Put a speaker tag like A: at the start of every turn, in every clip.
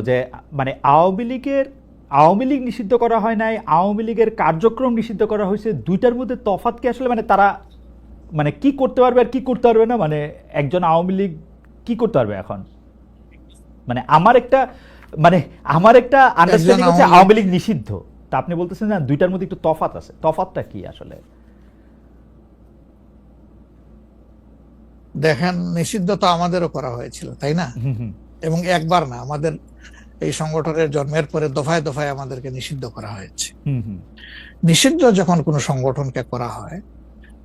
A: যে মানে আওয়ামী লীগ নিষিদ্ধ করা হয় নাই, আওয়ামী লীগের কার্যক্রম নিষিদ্ধ করা হয়েছে, দুইটার মধ্যে তফাৎ কি আসলে? মানে তারা মানে কি করতে পারবে আর কি করতে পারবে না, মানে একজন আওয়ামী লীগ কি করতে পারবে এখন? মানে আমার একটা আন্ডারস্ট্যান্ডিং হচ্ছে আওয়ামী লীগ নিষিদ্ধ, তা আপনি বলতেছেন না দুইটার মধ্যে একটু তফাৎ আছে, তফাৎটা কি আসলে?
B: দেখেন, নিষিদ্ধ তো আমাদেরও করা হয়েছিল, তাই না? এবং একবার না, আমাদের এই সংগঠনের জন্মের পরে দফায় দফায় আমাদেরকে নিষিদ্ধ করা হয়েছে। নিষিদ্ধ যখন কোনো সংগঠনকে করা হয়,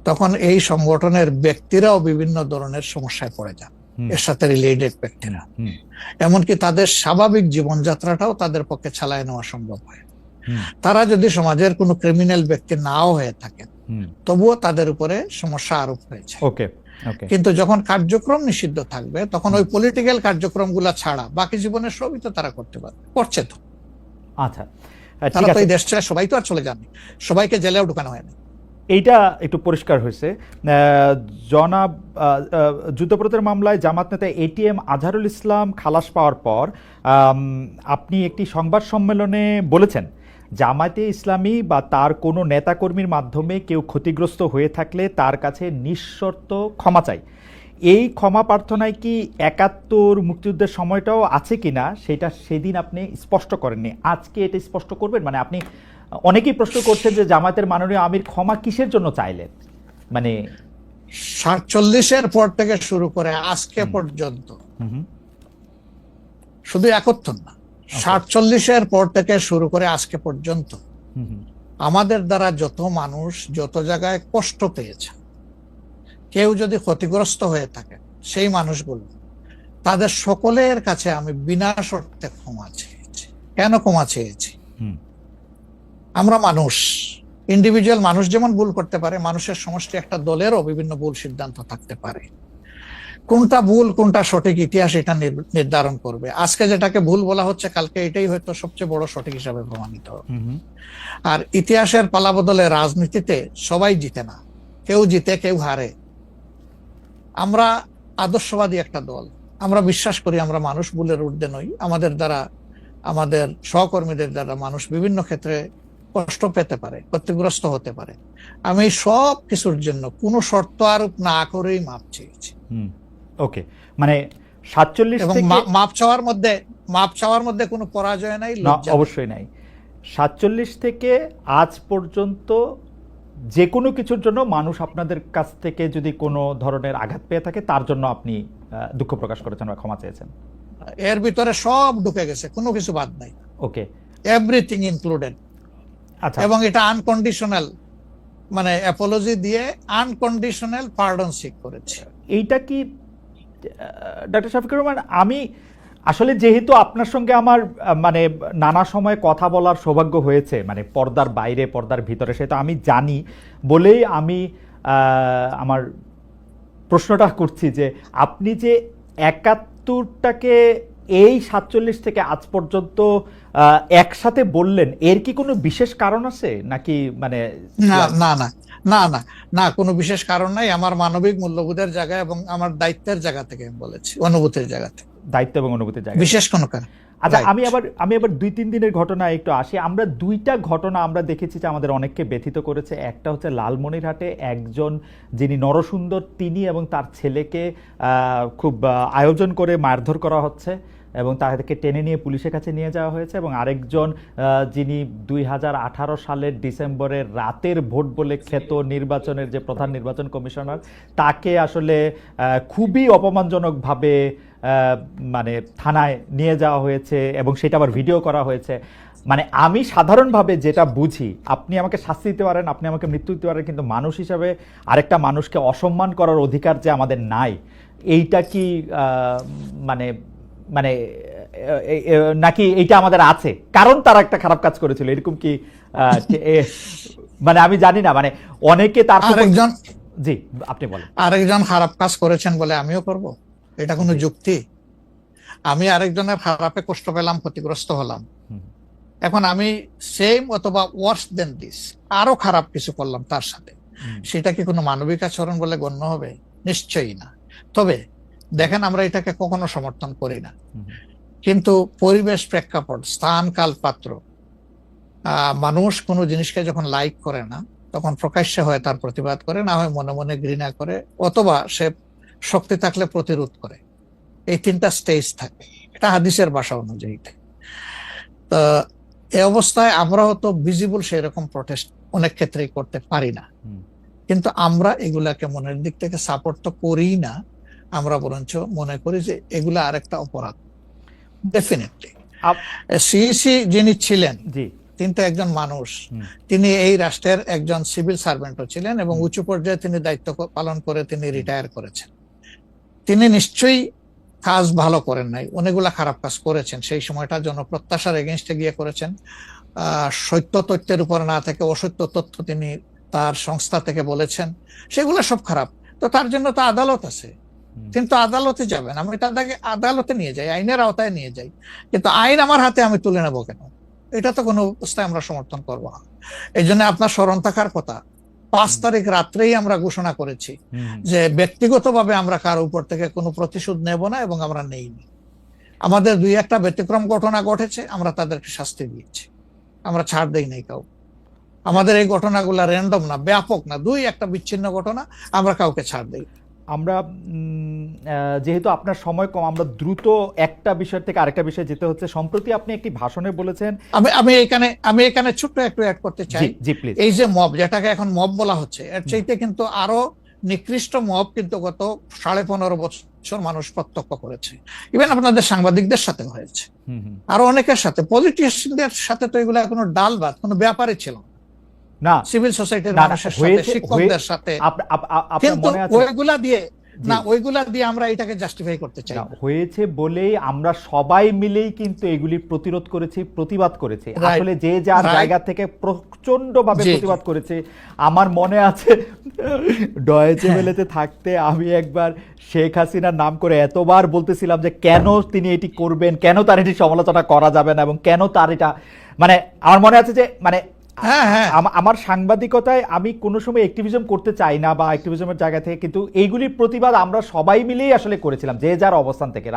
B: তখন এই সংগঠনের ব্যক্তিরাও বিভিন্ন ধরনের সমস্যায় পড়ে যান, এর সাথে রিলেটেড ব্যক্তিরা। এমনকি তাদের স্বাভাবিক জীবনযাত্রাটাও তাদের পক্ষে চালায় নেওয়া সম্ভব হয়। তারা যদি সমাজের কোনো ক্রিমিনাল ব্যক্তি নাও হয়ে থাকেন, তবুও তাদের উপরে সমস্যা আরোপ হয়েছে। কিন্তু যখন কার্যক্রম নিষিদ্ধ থাকবে, তখন ওই পলিটিক্যাল কার্যক্রমগুলা ছাড়া বাকি জীবনের সবই তো তারা করতে পারবে, করছে তো।
A: আচ্ছা,
B: তারা তো এই দেশ ছেড়ে সবাই তো আর চলে যাননি, সবাইকে জেলেও ঢুকানো হয়নি।
A: এইটা একটু পরিষ্কার হয়েছে। জনাব যুদ্ধাপরাধের মামলায় জামাত নেতা এটিএম আজহারুল ইসলাম খালাস পাওয়ার পর আপনি একটি সংবাদ সম্মেলনে বলেছেন, জামায়াতে ইসলামী বা তার কোনো নেতাকর্মীর মাধ্যমে কেউ ক্ষতিগ্রস্ত হয়ে থাকলে তার কাছে নিঃশর্ত ক্ষমা চাই। এই ক্ষমা প্রার্থনায় কি ৭১ মুক্তিযুদ্ধের সময়টাও আছে কিনা সেটা সেদিন আপনি স্পষ্ট করেননি, আজকে এটা স্পষ্ট করবেন? মানে আপনি, অনেকেই প্রশ্ন করছেন যে জামায়াতের মাননীয় আমির ক্ষমা কিসের জন্য চাইলেন? মানে
B: ৪৭-এর পর থেকে শুরু করে আজকে পর্যন্ত, শুধু ৭১ না, ৪৭-এর পর থেকে শুরু করে আজকে পর্যন্ত আমাদের দ্বারা যত মানুষ যত জায়গায় কষ্ট পেয়েছে, কেউ যদি ক্ষতিগ্রস্ত হয়ে থাকে, সেই মানুষগুলো, তাদের সকলের কাছে আমি বিনা শর্তে ক্ষমা চেয়েছি। কেন ক্ষমা চেয়েছি? আমরা মানুষ, ইন্ডিভিজুয়াল মানুষ যেমন ভুল করতে পারে, মানুষের সমষ্টি একটা দলেরও বিভিন্ন ভুল সিদ্ধান্ত থাকতে পারে। কোনটা ভুল কোনটা সঠিক ইতিহাস এটা নির্ধারণ করবে। আজকে যেটাকে ভুল বলা হচ্ছে, কালকে এটাই হয়তো সবচেয়ে বড় সঠিক হিসাবে প্রমাণিত হবে। আর ইতিহাসের পালাবদলে রাজনীতিতে সবাই জিতে না, কেউ জিতে কেউ হারে। আমরা আদর্শবাদী একটা দল, আমরা বিশ্বাস করি আমরা মানুষ, ভুলের ঊর্ধ্বে নই। আমাদের দ্বারা, আমাদের সহকর্মীদের দ্বারা মানুষ বিভিন্ন ক্ষেত্রে কষ্ট পেতে পারে, ক্ষতিগ্রস্ত হতে পারে। আমি সব কিছুর জন্য কোনো শর্ত আরোপ না করেই মাপ চেয়েছি।
A: ওকে, মানে ৪৭
B: এবং মাপ চাওয়ার মধ্যে কোনো পরাজয় নাই,
A: অবশ্যই নাই। ৪৭ থেকে আজ পর্যন্ত যে কোনো কিছুর জন্য মানুষ আপনাদের কাছ থেকে যদি কোনো ধরনের আঘাত পেয়ে থাকে, তার জন্য আপনি দুঃখ প্রকাশ করেছেন বা ক্ষমা চেয়েছেন?
B: এর ভিতরে সব ঢুকে গেছে, কোনো কিছু বাদ নাই।
A: ওকে,
B: এভরিথিং ইনক্লুডেড। আচ্ছা, এবং এটা আনকন্ডিশনাল, মানে অ্যাপোলজি দিয়ে আনকন্ডিশনাল পার্ডন সিক করেছে।
A: এইটা কি ডক্টর শফিকুর রহমান, আমি আসলে যেহেতু আপনার সঙ্গে আমার মানে নানা সময় কথা বলার সৌভাগ্য হয়েছে, মানে পর্দার বাইরে পর্দার ভিতরে, সেটা আমি জানি বলেই আমি আমার প্রশ্নটা করছি যে আপনি যে ৭১টাকে এই ৪৭ থেকে আজ পর্যন্ত একসাথে বললেন, এর কি কোনো বিশেষ কারণ আছে নাকি? মানে
B: না, কোনো বিশেষ কারণ নাই। আমার মানবিক মূল্যবোধের জায়গা এবং আমার দায়িত্বের জায়গা থেকে আমি বলেছি, অনুভূতির জায়গা থেকে।
A: দায়িত্ব এবং অনুভূতির জায়গা,
B: বিশেষ কোনো কারণ।
A: আচ্ছা, আমি আবার ২-৩ দিনের ঘটনা একটু আসি। আমরা দুইটা ঘটনা আমরা দেখেছি যে আমাদের অনেককে ব্যথিত করেছে। একটা হচ্ছে লালমনিরহাটে একজন যিনি নরসুন্দর, তিনি এবং তার ছেলেকে খুব আয়োজন করে মারধর করা হচ্ছে এবং তাদেরকে টেনে নিয়ে পুলিশের কাছে নিয়ে যাওয়া হয়েছে। এবং আরেকজন যিনি ২০১৮ সালের ডিসেম্বরের রাতের ভোট বলে খ্যাত নির্বাচনের যে প্রধান নির্বাচন কমিশনার, তাকে আসলে খুবই অপমানজনকভাবে মানে থানায় নিয়ে যাওয়া হয়েছে এবং সেটা আবার ভিডিও করা হয়েছে। মানে আমি সাধারণভাবে যেটা বুঝি, আপনি আমাকে শাস্তি দিতে পারেন, আপনি আমাকে মৃত্যু দিতে পারেন, কিন্তু মানুষ হিসাবে আরেকটা মানুষকে অসম্মান করার অধিকার যে আমাদের নাই, এইটা কি মানে মানে নাকি এইটা আমাদের আছে কারণ তারা একটা খারাপ কাজ করেছিল, এরকম কি? মানে আমি জানি না, মানে অনেকে তার জি আপনি বলেন।
B: আরেকজন খারাপ কাজ করেছেন বলে আমিও করব, এটা কোনো যুক্তি? আমি আরেকজনের খারাপে কষ্ট পেলাম, ক্ষতিগ্রস্ত হলাম, এখন আমি সেম অথবা ওয়ার্স দেন দিস আরো খারাপ কিছু করলাম তার সাথে, সেটা কি কোনো মানবিক আচরণ বলে গণ্য হবে? নিশ্চয়ই না। তবে দেখেন, আমরা এটাকে কখনো সমর্থন করি না। কিন্তু পরিবেশ, প্রেক্ষাপট, স্থান, কাল, পাত্র, মানুষ কোনো জিনিসকে যখন লাইক করে না তখন প্রকাশ্যে হয় তার প্রতিবাদ করে, না হয় মনে মনে ঘৃণা করে, অথবা সে শক্তি থাকলে প্রতিরোধ করে। এই 3টা স্টেজ থাকে, এটা হাদিসের ভাষা অনুযায়ী। তো এই অবস্থায় আমরা হয়তো ভিজিবল সেই রকম প্রটেস্ট অনেক ক্ষেত্রেই করতে পারি না, কিন্তু আমরা এগুলাকে মনের দিক থেকে সাপোর্ট তো করি না, আমরা বরঞ্চ মনে করি যে এগুলা আরেকটা অপরাধ। ডেফিনেটলি সিইসি যিনি ছিলেন তিনি তো একজন মানুষ, তিনি এই রাষ্ট্রের একজন সিভিল সার্ভেন্টও ছিলেন এবং উঁচু পর্যায়ে তিনি দায়িত্ব পালন করে তিনি রিটায়ার করেছেন। তিনি নিশ্চয়ই কাজ ভালো করেন নাই, অনেকগুলা খারাপ কাজ করেছেন। সেই সময়টা জনপ্রত্যাশার এগেনস্টে গিয়ে করেছেন। সত্য তথ্যের উপর না থেকে অসত্য তথ্য তিনি তার সংস্থা থেকে বলেছেন, সেগুলো সব খারাপ। তো তার জন্য তো আদালত আছে, কিন্তু আদালতে যাবেন, আমি তাদেরকে আদালতে নিয়ে যাই, আইনের আওতায় নিয়ে যাই, কিন্তু আইন আমার হাতে আমি তুলে নেবো কেন? এটা তো কোনো অবস্থায় আমরা সমর্থন করবো না। এই জন্য আপনার স্মরণ থাকার কথা, 5 তারিখ রাত্রেই আমরা ঘোষণা করেছি যে ব্যক্তিগতভাবে আমরা কারো উপর থেকে কোনো প্রতিশোধ নেব না, এবং আমরা নেইনি। আমাদের 2-1টা ব্যতিক্রম ঘটনা ঘটেছে, আমরা তাদেরকে শাস্তি দিয়েছি, আমরা ছাড় দেই নাই কাউ। আমাদের এই ঘটনাগুলো র্যান্ডম না, ব্যাপক না, 2-1টা বিচ্ছিন্ন ঘটনা, আমরা কাউকে ছাড় দেই।
A: আমরা যেহেতু আপনার সময় কম, আমরা দ্রুত একটা বিষয় থেকে আরেকটা বিষয়ে যেতে হচ্ছে। সম্প্রতি আপনি একটি ভাষণে বলেছেন,
B: আমি এখানে ছোট্ট একটু অ্যাড করতে চাই। এই যে মব, যেটাকে এখন মব বলা হচ্ছে, এর চাইতে কিন্তু আরো নিকৃষ্ট মব কিন্তু গত 15.5 বছর মানুষ প্রত্যক্ষ করেছে। ইভেন আপনাদের সাংবাদিকদের সাথে হয়েছে, আরো অনেকের সাথে, পলিটিশিয়ানদের সাথে তো এগুলা কোনো ডাল ভাত, কোনো ব্যাপারই ছিল না, সিভিল সোসাইটির মানুষের সাথে, শিক্ষকদের সাথে। কিন্তু ওইগুলা দিয়ে আমরা এটাকে জাস্টিফাই করতে চাই
A: হয়েছে বলেই আমরা সবাই মিলেই কিন্তু এগুলি প্রতিরোধ করেছি, প্রতিবাদ করেছি। আসলে যে যার জায়গা থেকে প্রচন্ড ভাবে প্রতিবাদ করেছে। আমার মনে আছে ডয়েচে ভেলেতে থাকতে আমি একবার শেখ হাসিনার নাম করে এতবার বলতেছিলাম যে কেন তিনি এটি করবেন, কেন তার এটি সমালোচনা করা যাবে না, এবং কেন তার এটা, মানে আমার মনে আছে যে মানে আমার সাংবাদিকতায় আমি কোনো সময় অ্যাক্টিভিজম করতে চাই না বা অ্যাক্টিভিজমের জায়গা থেকে, কিন্তু এইগুলির প্রতিবাদ আমরা সবাই মিলেই আসলে করেছিলাম, যে যার অবস্থান থেকে।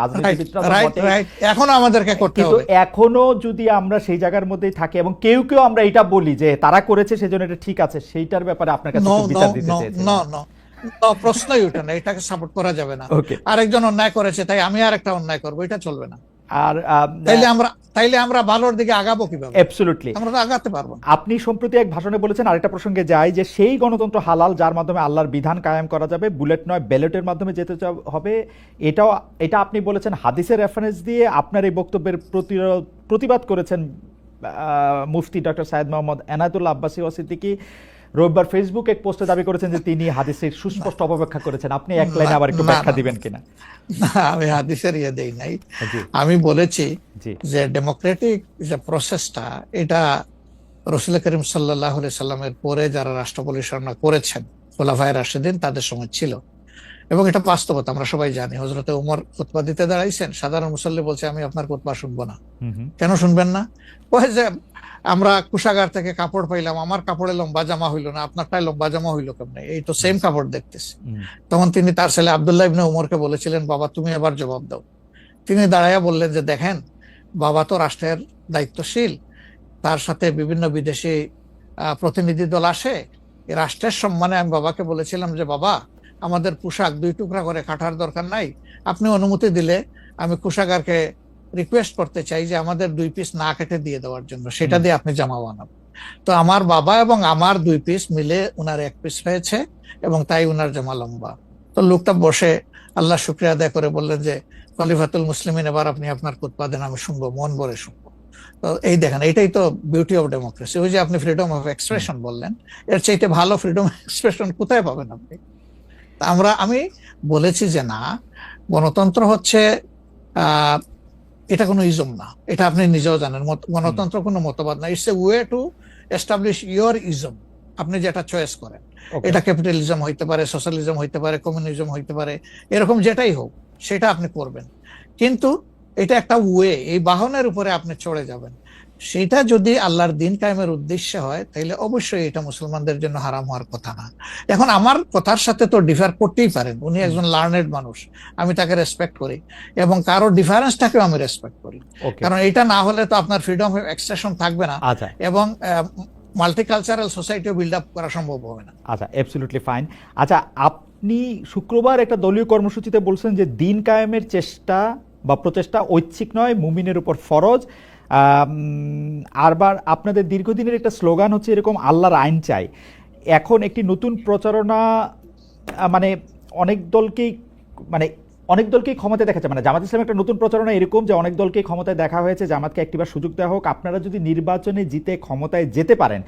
B: এখনো আমাদেরকে করতে হবে,
A: কিন্তু এখনো যদি আমরা সেই জায়গার মধ্যেই থাকি এবং কেউ কেউ আমরা এটা বলি যে তারা করেছে সেজন্য এটা ঠিক আছে, সেইটার ব্যাপারে আপনার কাছে বিচার দিতে চাইছি।
B: প্রশ্নই ওঠে না, এটাকে সাপোর্ট করা যাবে না। আরেকজন অন্যায় করেছে তাই আমি আরেকটা অন্যায় করবো, এটা চলবে না। আর তাইলে আমরা ভালোর দিকে আগাবো কিভাবে?
A: অ্যাবসলিউটলি আমরা আগাতে পারবো। আপনি সম্প্রতি এক ভাষণে বলেছেন, আরেকটা প্রসঙ্গে যাই, যে সেই গণতন্ত্র হালাল যার মাধ্যমে আল্লাহর বিধান কায়েম করা যাবে, বুলেট নয় ব্যালটের মাধ্যমে যেতে হবে। এটা আপনি বলেছেন হাদিসের রেফারেন্স দিয়ে। আপনার এই বক্তব্যের প্রতিবাদ করেছেন মুফতি ডক্টর সাইয়েদ মোহাম্মদ এনায়েতুল্লাহ আব্বাসী সিদ্দিকী। রবিবার ফেসবুক এক পোস্টে দাবি করেছেন যে তিনি হাদিসের সুস্পষ্ট অপব্যাখ্যা করেছেন। আপনি এক লাইনে আবার একটু ব্যাখ্যা দিবেন কিনা?
B: আমি হাদিসের দেই নাই, আমি বলেছি যে ডেমোক্রেটিক যে প্রসেসটা, এটা রাসূল করিম সাল্লাল্লাহু আলাইহি সাল্লামের পরে যারা রাষ্ট্র পরিচালনা করেছেন খোলাফায়ে রাশিদিন, তাদের সময় ছিল, এবং এটা বাস্তবতা আমরা সবাই জানি। হযরতে ওমর খুতবা দিতে দাঁড়াইছেন, সাধারণ মুসল্লি বলছে আমি আপনার খুতবা শুনবো না। কেন শুনবেন না? কয় যে আমরা কুশাগার থেকে কাপড় পাইলাম, আমার কাপড়ে লম্বা জামা হইলো না, আপনারটাই লম্বা জামা হইলো কেমনে? এই তো সেম কাপড় দেখতেছি। তখন তিনি তার ছেলে আব্দুল্লাহ ইবনে উমরকে বলেছিলেন, বাবা তুমি এবার জবাব দাও। তিনি দাঁড়াইয়া বললেন যে দেখেন, বাবা তো রাষ্ট্রের দায়িত্বশীল, তার সাথে বিভিন্ন বিদেশি প্রতিনিধি দল আসে, রাষ্ট্রের সম্মানে আমি বাবাকে বলেছিলাম যে বাবা আমাদের পোশাক 2 টুকরা করে কাটার দরকার নাই, আপনি অনুমতি দিলে আমি কুশাগারকে রিকোয়েস্ট করতে চাই যে আমাদের 2 পিস না কেটে দিয়ে দেওয়ার জন্য, সেটা দিয়ে আপনি জামা বানাবেন। তো আমার বাবা এবং আমার 2 পিস মিলে উনার 1 পিস হয়েছে, এবং তাই উনার জামা লম্বা। তো লোকটা বসে আল্লাহ শুকরিয়া আদায় করে বললেন যে খলিফাতুল মুসলিমিন, এবার আপনি আপনার খুতবা দেন, আমি শুনবো, মন ভরে শুনবো। তো এই দেখেন, এটাই তো বিউটি অফ ডেমোক্রেসি। ওই যে আপনি ফ্রিডম অফ এক্সপ্রেশন বললেন, এর চাইতে ভালো ফ্রিডম অফ এক্সপ্রেশন কোথায় পাবেন আপনি? আমি বলেছি যে না, গণতন্ত্র হচ্ছে এটা কোনো ইজম না, এটা আপনি নিজেও জানেন। গণতন্ত্র কোনো মতবাদ না, it's a way to establish your ism. আপনি যেটা চয়েস করেন, এটা ক্যাপিটালিজম হইতে পারে, সোশ্যালিজম হইতে পারে, কমিউনিজম হইতে পারে, এরকম যেটাই হোক সেটা আপনি করবেন, কিন্তু এটা একটা ওয়ে, এই বাহনের উপরে আপনি চড়ে যাবেন। সেটা যদি আল্লাহর দিন কায়েমের উদ্দেশ্যে হয় তাহলে অবশ্যই এটা মুসলমানদের জন্য হারাম হওয়ার কথা না। এখন আমার কথার সাথে তো ডিফার করতেই পারেন, উনি একজন লার্নেড মানুষ, আমি তাকে রেসপেক্ট করি এবং কারো ডিফারেন্সটাকেও আমি রেসপেক্ট করি, কারণ এটা না হলে তো আপনার ফ্রিডম অফ এক্সপ্রেশন থাকবে না এবং মাল্টিকালচারাল সোসাইটিও বিল্ড আপ করা সম্ভব হবে না।
A: আচ্ছা, অ্যাবসলিউটলি ফাইন। আচ্ছা, আপনি শুক্রবার একটা দলীয় কর্মসূচিতে বলছেন যে দিন কায়েমের চেষ্টা বা প্রচেষ্টা ঐচ্ছিক নয়, মুমিনের উপর ফরজ। আরবার আপনাদের দীর্ঘদিনের একটা স্লোগান হচ্ছে এরকম, আল্লাহর আইন চাই। এখন একটি নতুন প্রচারণা, মানে অনেক দলকেই ক্ষমতায় দেখাচ্ছে, মানে জামাত ইসলামের একটা নতুন প্রচারণা এরকম যে অনেক দলকেই ক্ষমতায় দেখা হয়েছে, জামাতকে একটিবার সুযোগ দেওয়া হোক, আপনারা যদি নির্বাচনে জিতে ক্ষমতায় যেতে পারেন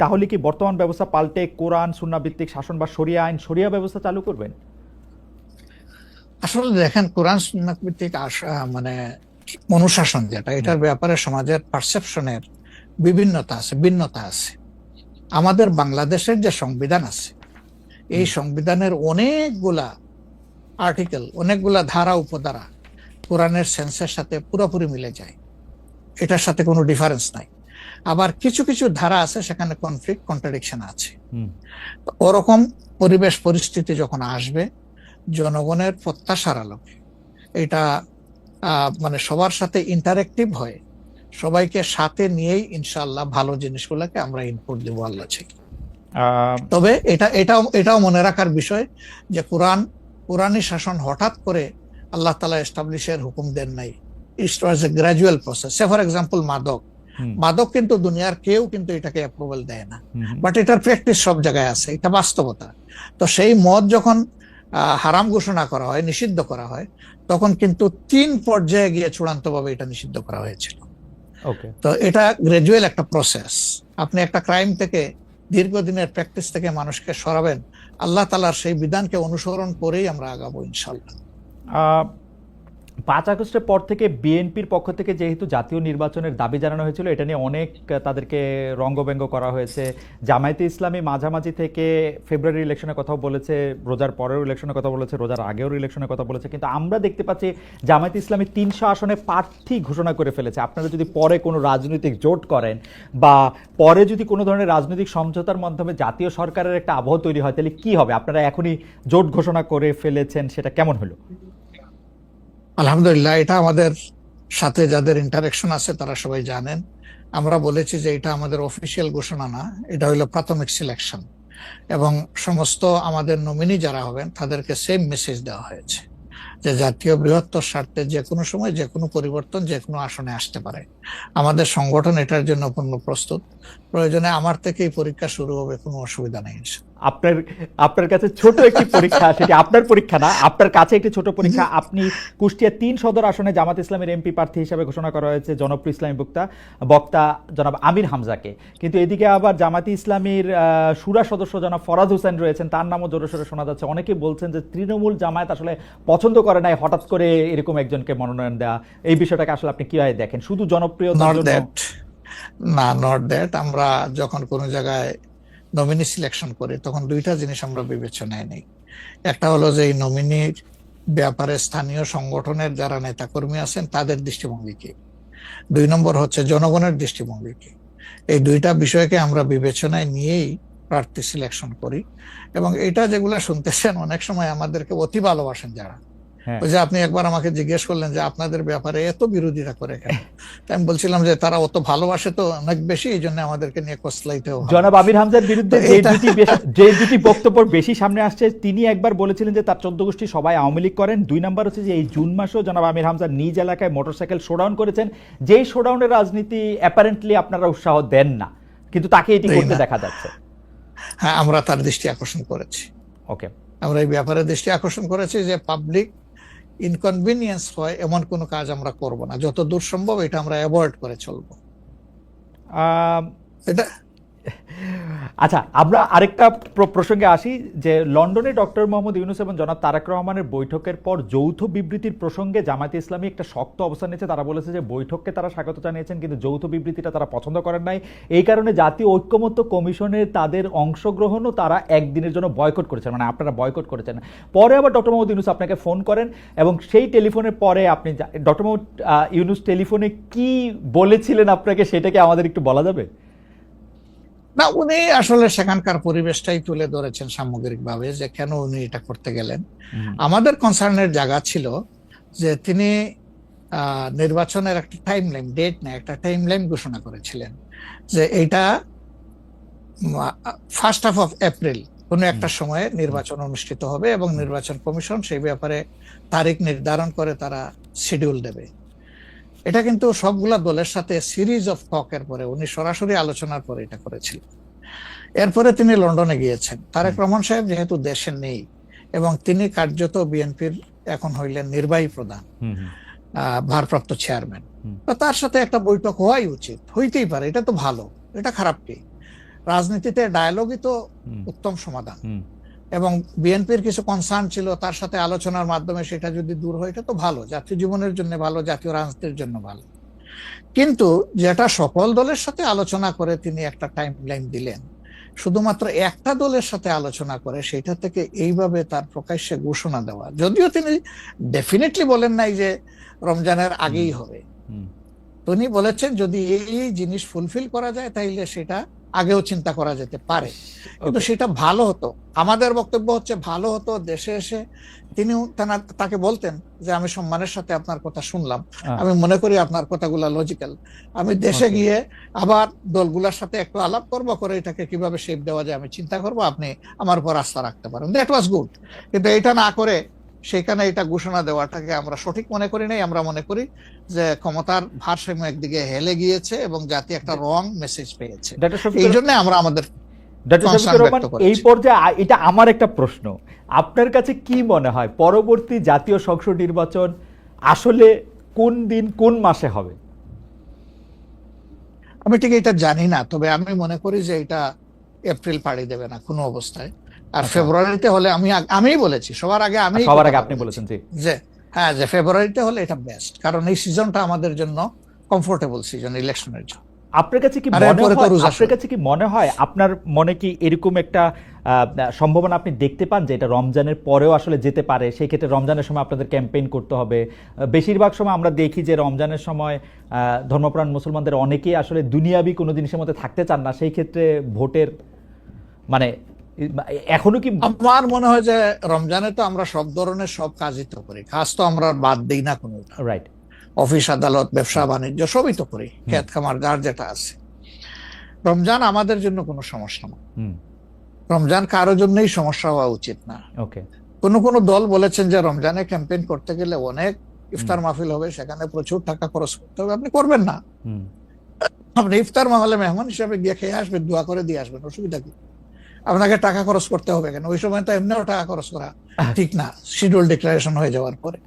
A: তাহলে কি বর্তমান ব্যবস্থা পাল্টে কোরআন সুন্নাহ ভিত্তিক শাসন বা শরিয়া আইন, শরিয়া ব্যবস্থা চালু করবেন?
B: আসলে দেখেন, কোরআন সুন্নাহ ভিত্তিক মানে অনুশাসন যেটা, এটার ব্যাপারে সমাজের পারসেপশনের ভিন্নতা আছে। আমাদের বাংলাদেশের যে সংবিধান আছে, এই সংবিধানের অনেকগুলা আর্টিকেল, অনেকগুলা ধারা উপধারা কোরআনের সেন্সের সাথে পুরোপুরি মিলে যায়, এটার সাথে কোনো ডিফারেন্স নাই। আবার কিছু কিছু ধারা আছে সেখানে কনফ্লিক্ট, কন্ট্রাডিকশন আছে। ওরকম পরিবেশ পরিস্থিতি যখন আসবে, জনগণের প্রত্যাশার আলোকে এটা মানে সবার সাথে ইন্টারেক্টিভ হয়, সবাইকে সাথে নিয়েই ইনশাআল্লাহ ভালো জিনিসগুলোকে আমরা ইনপুট দেবো আল্লাহ থেকে। তবে এটাও মনে রাখার বিষয় যে কোরআনী শাসন হঠাৎ করে আল্লাহ তাআলা এস্টাবলিশের হুকুম দেন নাই, it was a gradual process. For example মাদক কিন্তু দুনিয়ার কেউ কিন্তু এটাকে অ্যাপ্রুভাল দেয় না, বাট এটার প্র্যাকটিস সব জায়গায় আছে, এটা বাস্তবতা। তো সেই মদ যখন হারাম ঘোষণা করা হয়, নিষিদ্ধ করা হয়, তখন কিন্তু 3 পর্যায়ে গিয়ে চূড়ান্তভাবে এটা নিষিদ্ধ করা হয়েছিল। তো এটা গ্রাজুয়াল একটা প্রসেস। আপনি একটা ক্রাইম থেকে, দীর্ঘদিনের প্র্যাকটিস থেকে মানুষকে সরাবেন, আল্লাহ তাআলার সেই বিধানকে অনুসরণ করেই আমরা আগাবো ইনশাআল্লাহ।
A: 5 আগস্টের পর থেকে বিএনপির পক্ষ থেকে যেহেতু জাতীয় নির্বাচনের দাবি জানানো হয়েছিল, এটা নিয়ে অনেক তাদেরকে রঙ্গব্যঙ্গ করা হয়েছে। জামায়াতে ইসলামী মাঝামাঝি থেকে ফেব্রুয়ারি ইলেকশনের কথাও বলেছে, রোজার পরেও ইলেকশনের কথা বলেছে, রোজার আগেও ইলেকশনের কথা বলেছে, কিন্তু আমরা দেখতে পাচ্ছি জামায়াতে ইসলামী 300 আসনে প্রার্থী ঘোষণা করে ফেলেছে। আপনারা যদি পরে কোনো রাজনৈতিক জোট করেন বা পরে যদি কোনো ধরনের রাজনৈতিক সমঝোতার মাধ্যমে জাতীয় সরকারের একটা আবহ তৈরি হয়, তাহলে কি হবে? আপনারা এখনই জোট ঘোষণা করে ফেলেছেন, সেটা কেমন হলো?
B: আলহামদুলিল্লাহ, এটা আমাদের সাথে যাদের ইন্টারেকশন আছে তারা সবাই জানেন। আমরা বলেছি যে এটা আমাদের অফিসিয়াল ঘোষণা না, এটা হলো প্রাথমিক সিলেকশন, এবং সমস্ত আমাদের নমিনি যারা হবেন তাদেরকে সেম মেসেজ দেওয়া হয়েছে যে জাতীয় বৃহত্তর স্বার্থে যে কোনো সময় যে কোনো পরিবর্তন যে কোনো আসনে আসতে পারে। আমাদের সংগঠন এটার জন্য পূর্ণ প্রস্তুত। প্রয়োজনে আমার থেকেই পরীক্ষা শুরু হবে, কোনো অসুবিধা নেই।
A: আপনার কাছে ছোট একটি পরীক্ষা, সেটি আপনার পরীক্ষা না, আপনার কাছে একটি ছোট পরীক্ষা। আপনি কুষ্টিয়া 3 সদর আসনে জামাত ইসলামের এমপি প্রার্থী হিসেবে ঘোষণা করা হয়েছে জনপ্রিয় ইসলামী বক্তা জনাব আমির হামজাকে, কিন্তু এদিকে আবার জামাতি ইসলামীর শুরা সদস্য জনাব ফরাদ হোসেন রয়েছেন, তার নামও জোরে সোরে শোনা যাচ্ছে। অনেকে বলছেন যে তৃণমূল জামায়াত আসলে পছন্দ করে নাই হঠাৎ করে এরকম একজনকে মনোনয়ন দেওয়া। এই বিষয়টাকে আসলে আপনি কিভাবে দেখেন? শুধু জনপ্রিয়তার জন্য
B: না, নট দ্যাট। আমরা যখন কোনো জায়গায় নমিনি সিলেকশন করি তখন 2টা জিনিস আমরা বিবেচনায় নেই। একটা হলো যে এই নমিনির ব্যাপারে স্থানীয় সংগঠনের যারা নেতাকর্মী আছেন তাদের দৃষ্টিভঙ্গি কি, 2 নম্বর হচ্ছে জনগণের দৃষ্টিভঙ্গি কি। এই 2টা বিষয়কে আমরা বিবেচনায় নিয়েই প্রার্থী সিলেকশন করি। এবং এটা যেগুলা শুনতেছেন, অনেক সময় আমাদেরকে অতি ভালোবাসেন যারা, ওই যে আপনি একবার আমাকে জিজ্ঞেস করলেন যে আপনাদের ব্যাপারে এত বিরোধিতা করে কেন, আমি বলছিলাম যে তারা অত ভালোবাসে তো অনেক বেশি, এই জন্য আমাদেরকে নিয়ে কসলাইতে হবে।
A: জনাব আমির হামজার বিরুদ্ধে যে দুটি বক্তব্য বেশি সামনে আসছে, তিনি একবার বলেছিলেন যে তার 14 গোষ্ঠী সবাই আওয়ামী লীগ করেন। 2 নম্বর হচ্ছে যে এই জুন মাসেও জনাব আমির হামজা নিজ এলাকায় মোটরসাইকেল শোডাউন করেছেন, যেই শোডাউনের রাজনীতি অ্যাপারেন্টলি আপনারা উৎসাহ দেন না, কিন্তু তাকে এটি করতে দেখা যাচ্ছে।
B: হ্যাঁ, আমরা তার দৃষ্টি আকর্ষণ করেছি।
A: ওকে,
B: আমরা এই ব্যাপারে দৃষ্টি আকর্ষণ করেছি যে পাবলিক ইনকনভিনিয়েন্স হয় এমন কোনো কাজ আমরা করব না, যত দূর সম্ভব এটা আমরা অ্যাভয়েড করে চলবো।
A: এটা আচ্ছা, আমরা আরেকটা প্রসঙ্গে আসি যে লন্ডনে ডক্টর মোহাম্মদ ইউনূস এবং জনাব তারেক রহমানের বৈঠকের পর যৌথ বিবৃতির প্রসঙ্গে জামায়াতে ইসলামী একটা শক্ত অবস্থান নিয়েছে। তারা বলেছে যে বৈঠককে তারা স্বাগত জানিয়েছেন, কিন্তু যৌথ বিবৃতিটা তারা পছন্দ করেন নাই। এই কারণে জাতীয় ঐক্যমত্য কমিশনে তাদের অংশগ্রহণও তারা একদিনের জন্য বয়কট করেছেন, মানে আপনারা বয়কট করেছেন। পরে আবার ডক্টর মোহাম্মদ ইউনূস আপনাকে ফোন করেন এবং সেই টেলিফোনের পরে আপনি ডক্টর মোহাম্মদ ইউনূস টেলিফোনে কি বলেছিলেন আপনাকে, সেটাকে আমাদের একটু বলা যাবে?
B: না, উনি আসলে সেখানকার পরিবেশটাই তুলে ধরেছেন সামগ্রিকভাবে যে কেন উনি এটা করতে গেলেন। আমাদের কনসার্নের জায়গা ছিল যে তিনি নির্বাচনের একটা টাইম লাইন, ডেট না, একটা টাইম লাইন ঘোষণা করেছিলেন যে এইটা 1st of April কোনো একটা সময়ে নির্বাচন অনুষ্ঠিত হবে এবং নির্বাচন কমিশন সেই ব্যাপারে তারিখ নির্ধারণ করে তারা শিডিউল দেবে। এটা কিন্তু সবগুলা দলের সাথে সিরিজ অফ টকের পরে, উনি সরাসরি আলোচনার পরে এটা করেছিলেন। এরপরে তিনি লন্ডনে গিয়েছেন। তারেক রহমান সাহেব যেহেতু দেশে নেই এবং তিনি কার্যত বিএনপির এখন হইলেন নির্বাহী প্রধান, ভারপ্রাপ্ত চেয়ারম্যান, তো তার সাথে একটা বৈঠক হওয়াই উচিত, হইতেই পারে। এটা তো ভালো, এটা খারাপ কি? রাজনীতিতে ডায়ালগই তো উত্তম সমাধান। এবং বিএনপির কিছু কনসার্ন ছিল, তার সাথে আলোচনার মাধ্যমে সেটা যদি দূর হয় এটা তো ভালো, জাতীয় জীবনের জন্য ভালো, জাতীয় রাজনীতির জন্য ভালো। কিন্তু যেটা সকল দলের সাথে আলোচনা করে তিনি একটা টাইম লাইন দিলেন, শুধুমাত্র একটা দলের সাথে আলোচনা করে সেটা থেকে এইভাবে তার প্রকাশ্যে ঘোষণা দেওয়া, যদিও তিনি ডেফিনেটলি বলেন নাই যে রমজানের আগেই হবে, তিনি বলেছেন যদি এই জিনিস ফুলফিল করা যায় তাইলে সেটা আগেও চিন্তা করা যেতে পারে, কিন্তু সেটা ভালো হতো। আমাদের বক্তব্য হচ্ছে ভালো হতো দেশে এসে তিনি তাকে বলতেন যে আমি সম্মানের সাথে আপনার কথা শুনলাম, আমি মনে করি আপনার কথাগুলো লজিক্যাল, আমি দেশে গিয়ে আবার দলগুলোর সাথে একটু আলাপ করবো, করে এটাকে কিভাবে শেপ দেওয়া যায় আমি চিন্তা করবো, আপনি আমার উপর আস্থা রাখতে পারেন। That was good. কিন্তু এটা না করে সেখানে এটা ঘোষণা দেওয়াটাকে আমরা সঠিক মনে করি নাই। আমরা মনে করি যে ক্ষমতার ভারসাম্য একদিকে হেলে গিয়েছে এবং জাতি একটা রং মেসেজ পেয়েছে। এই জন্য আমরা আমাদের
A: এই পর্যায়ে এটা আমার একটা প্রশ্ন, আপনার কাছে কি মনে হয় পরবর্তী জাতীয় সংসদ নির্বাচন আসলে কোন দিন কোন মাসে হবে?
B: আমি ঠিক এটা জানি না, তবে আমি মনে করি যে এটা এপ্রিল পাড়ি দেবে না কোনো অবস্থায়। আর ফেব্রুয়ারিতে হলে আমি বলেছি সবার আগে,
A: আপনি বলেছেন
B: যে হ্যাঁ, যে ফেব্রুয়ারিতে হলে এটা বেস্ট, কারণ এই সিজনটা আমাদের জন্য কমফোর্টেবল সিজন ইলেকশনের জন্য।
A: আপনার কাছে কি মনে হয় আপনার মনে কি এরকম একটা সম্ভাবনা আপনি দেখতে পান যে এটা রমজানের পরেও আসলে যেতে পারে? সেই ক্ষেত্রে রমজানের সময় আপনাদের ক্যাম্পেইন করতে হবে। বেশিরভাগ সময় আমরা দেখি যে রমজানের সময় ধর্মপ্রাণ মুসলমানদের অনেকেই আসলে দুনিয়াবি কোনো জিনিসের মধ্যে থাকতে চান না, সেই ক্ষেত্রে ভোটের মানে এখনো কি?
B: আমার মনে হয় যে রমজানে তো আমরা সব ধরনের সব কাজই তো করি, কাজ তো আমরা বাদ দিই না কোনো, রাইট? অফিস আদালত ব্যবসা বাণিজ্য সবই তো করি, ক্ষেত খামার যার যেটা আছে। রমজান আমাদের জন্য কোনো সমস্যা না, রমজান কারো জন্যই সমস্যা হওয়া উচিত না। কোন দল বলেছেন যে রমজানে ক্যাম্পেইন করতে গেলে অনেক ইফতার মাহফিল হবে, সেখানে প্রচুর টাকা খরচ করতে হবে। আপনি করবেন না, আপনি ইফতার মাহফিলে মেহমান হিসাবে গিয়ে খেয়ে আসবেন, দোয়া করে দিয়ে আসবেন, অসুবিধা কি? আপনাকে টাকা খরচ করতে হবে কেন? ওই সময় তো এমনিও টাকা খরচ করা ঠিক না, শিডিউল ডিক্লারেশন হয়ে যাওয়ার পরে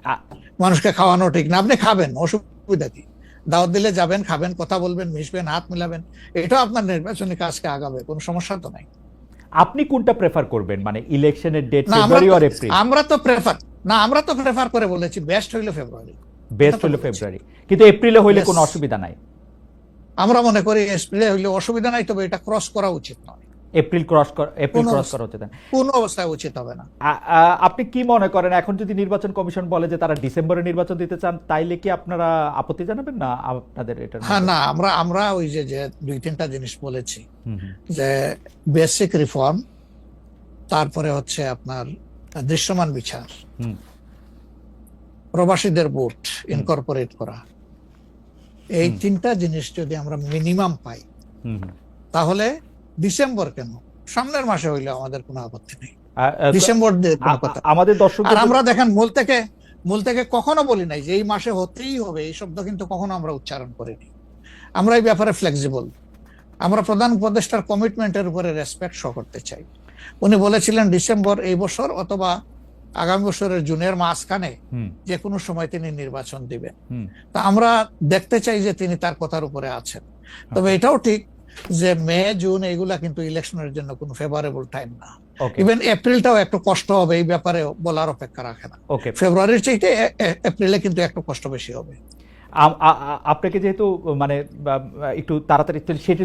B: মানুষকে খাওয়ানো ঠিক না। আপনি খাবেন, অসুবিধা কি? দাওয়াত দিলে যাবেন, খাবেন, কথা বলবেন, মিশবেন, হাত মিলাবেন, এটাও আপনার নির্বাচনী কাজকে আগাবে, কোনো সমস্যা তো নাই।
A: আপনি কোনটা প্রেফার করবেন, মানে ইলেকশনের ডেট ফেব্রুয়ারি অর এপ্রিল?
B: আমরা তো প্রেফার করে বলেছি বেস্ট হইলো ফেব্রুয়ারি,
A: কিন্তু এপ্রিলে হইলে কোনো অসুবিধা নাই।
B: আমরা মনে করি এপ্রিলে হইলে অসুবিধা নাই, তবে এটা ক্রস করা উচিত নয়।
A: এপ্রিল ক্রস করা উচিত না,
B: কোনো অবস্থায় উচিত হবে না।
A: আপনি কি মনে করেন এখন যদি নির্বাচন কমিশন বলে যে তারা ডিসেম্বরে নির্বাচন দিতে চান, তাইলে কি আপনারা আপত্তি জানাবেন না আপনাদের এটা?
B: হ্যাঁ, না, আমরা ওই যে 2-3টা জিনিস বলেছি, যে বেসিক রিফর্ম, তারপরে হচ্ছে আপনার দৃশ্যমান বিচার, প্রবাসীদের ভোট ইনকর্পোরেট করা, এই 3টা জিনিস যদি আমরা মিনিমাম পাই তাহলে ডিসেম্বর কেন, সামনের মাসে হইলে আমাদের কোনো আপত্তি নেই। ডিসেম্বর
A: আমাদের দর্শক,
B: আর আমরা দেখেন মূল থেকে কখনো বলি নাই যে এই মাসে হতেই হবে, এই শব্দ কিন্তু কখনো আমরা উচ্চারণ করিনি। আমরা এই ব্যাপারে ফ্লেক্সিবল। আমরা প্রধান উপদেষ্টার কমিটমেন্টের উপরে রেসপেক্ট শো করতে চাই। উনি বলেছিলেন ডিসেম্বর এই বছর অথবা আগামী বছরের জুনের মাঝখানে যে কোনো সময় তিনি নির্বাচন দিবেন। তা আমরা দেখতে চাই যে তিনি তার কথার উপরে আছেন। তবে এটাও ঠিক যে মে জুন এগুলা কিন্তু ইলেকশনের জন্য কোনো ফেভারেবল টাইম না।
A: ওকে
B: ইভেন এপ্রিলটাও একটু কষ্ট হবে, এই ব্যাপারে বলার অপেক্ষা রাখে না।
A: ওকে
B: ফেব্রুয়ারির চাইতে এপ্রিলে কিন্তু একটু কষ্ট বেশি হবে।
A: আপনাকে যেহেতু মানে একটু তাড়াতাড়ি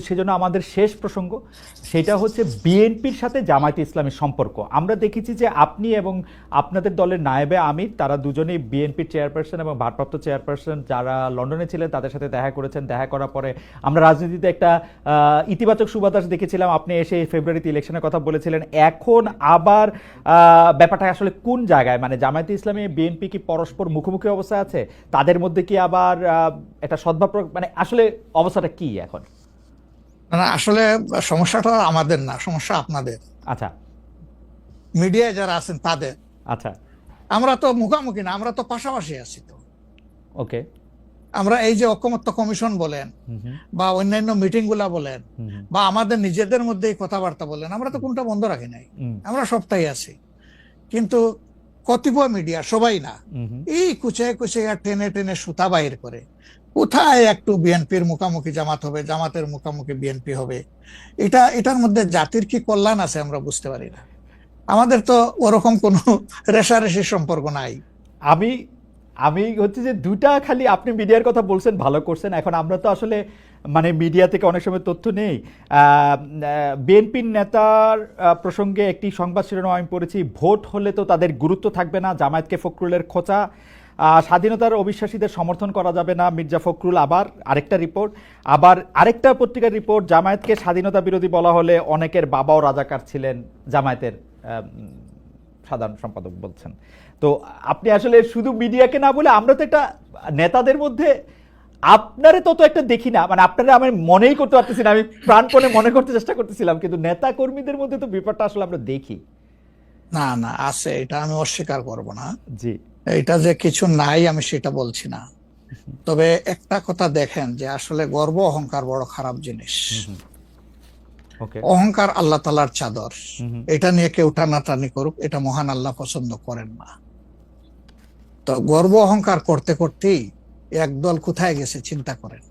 A: সেজন্য আমাদের শেষ প্রসঙ্গ সেটা হচ্ছে বিএনপির সাথে জামায়াতে ইসলামের সম্পর্ক। আমরা দেখেছি যে আপনি এবং আপনাদের দলের নায়েবে আমির তারা দুজনেই বিএনপির চেয়ারপারসন এবং ভারপ্রাপ্ত চেয়ারপারসন যারা লন্ডনে ছিলেন তাদের সাথে দেখা করেছেন। দেখা করার পরে আমরা রাজনীতিতে একটা ইতিবাচক সুবাতাস দেখেছিলাম। আপনি এসে ফেব্রুয়ারিতে ইলেকশনের কথা বলেছিলেন। এখন আবার ব্যাপারটা আসলে কোন জায়গায়, মানে জামায়াতে ইসলামী বিএনপি কি পরস্পর মুখোমুখি অবস্থা আছে? তাদের মধ্যে কি আবার একটা সদ্ভাব, মানে আসলে অবস্থাটা কি এখন?
B: না, আসলে সমস্যাটা আমাদের না, সমস্যা আপনাদের।
A: আচ্ছা,
B: মিডিয়ায় যারা আছেন তাদের।
A: আচ্ছা,
B: আমরা তো মুখামুখি না, আমরা তো পাশাপাশি আছি। তো
A: ওকে,
B: আমরা এই যে ঐকমত্য কমিশন বলেন বা অন্যান্য মিটিং গুলা বলেন বা আমাদের নিজেদের মধ্যে কথাবার্তা বলেন, আমরা তো কোনটা বন্ধ রাখি নাই, আমরা সবটাই আছি। কিন্তু কতিপয় মিডিয়া, সবাই না, এই কুচে কুচে টেনে টেনে সুতা বাইর করে কোথায় একটু বিএনপির মুখামুখি জামাত হবে, জামাতের মুখামুখি বিএনপি হবে, এটার মধ্যে জাতির কি কল্যাণ আছে আমরা বুঝতে পারি না। আমাদের তো ওরকম কোনো রেশারেশির সম্পর্ক নাই।
A: আমি আমি হচ্ছে যে দুটা খালি আপনি মিডিয়ার কথা বলছেন, ভালো করছেন। এখন আমরা তো আসলে মানে মিডিয়া থেকে অনেক সময় তথ্য নেই। বিএনপির নেতার প্রসঙ্গে একটি সংবাদ শিরোনাম আমি পড়েছি, ভোট হলে তো তাদের গুরুত্ব থাকবে না, জামায়াতকে ফখরুলের খোঁচা, স্বাধীনতার অবিশ্বাসীদের সমর্থন করা যাবে না, মির্জা ফখরুল। আবার আরেকটা রিপোর্ট, আবার আরেকটা পত্রিকার রিপোর্ট, জামায়াতকে স্বাধীনতা বিরোধী বলা হলে অনেকের বাবাও রাজাকার ছিলেন, জামায়াতের সাধারণ সম্পাদক বলছেন। তো আপনি আসলে শুধু মিডিয়াকে না বলে আমরা তো একটা নেতাদের মধ্যে আপনারে তত একটা দেখি না, মানে আপনারা আমি মনেই করতে পারতেছি না, আমি প্রাণপণে মনে করতে চেষ্টা করতেছিলাম, কিন্তু নেতা কর্মীদের মধ্যে তো ব্যাপারটা আসলে আমরা দেখি।
B: না না, আছে, এটা আমি অস্বীকার করব না।
A: জি,
B: এটা যে কিছু নাই আমি সেটা বলছি না। তবে একটা কথা দেখেন যে আসলে গর্ব অহংকার বড় খারাপ জিনিস। অহংকার আল্লাহ তাআলার চাদর, এটা নিয়ে কেউ টানাটানি করুক, এটা মহান আল্লাহ পছন্দ করেন না। তো গর্ব অহংকার করতে করতেই একদল কোথায় গেছে চিন্তা করেন।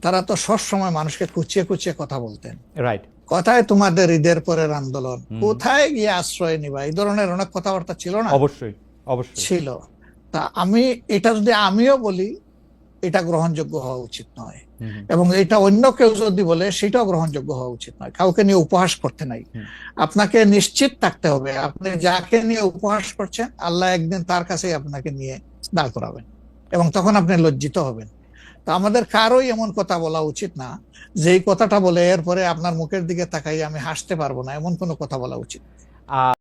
B: তারা তো সব সময় মানুষকে কুচিয়ে কুচিয়ে কথা বলতেন।
A: রাইট,
B: কোথায় তোমাদের ঈদের পরের আন্দোলন, কোথায় গিয়ে আশ্রয় নিবা, এই ধরনের অনেক কথাবার্তা ছিল না?
A: অবশ্যই অবশ্যই
B: ছিল। তা আমি এটা যদি আমিও বলি, এটা গ্রহণযোগ্য হওয়া উচিত নয়, এবং এটা অন্য কেউ যদি বলে সেটাও গ্রহণযোগ্য হওয়া উচিত নয়। কাউকে নিয়ে উপহাস করতে নাই। আপনাকে নিশ্চিত থাকতে হবে আপনি যাকে নিয়ে উপহাস করছেন আল্লাহ একদিন তার কাছেই আপনাকে নিয়ে দাঁড় করাবেন, এবং তখন আপনি লজ্জিত হবেন। তো আমাদের কারোই এমন কথা বলা উচিত না যে এই কথাটা বলে এরপরে আপনার মুখের দিকে তাকাই আমি হাসতে পারবো না, এমন কোনো কথা বলা উচিত।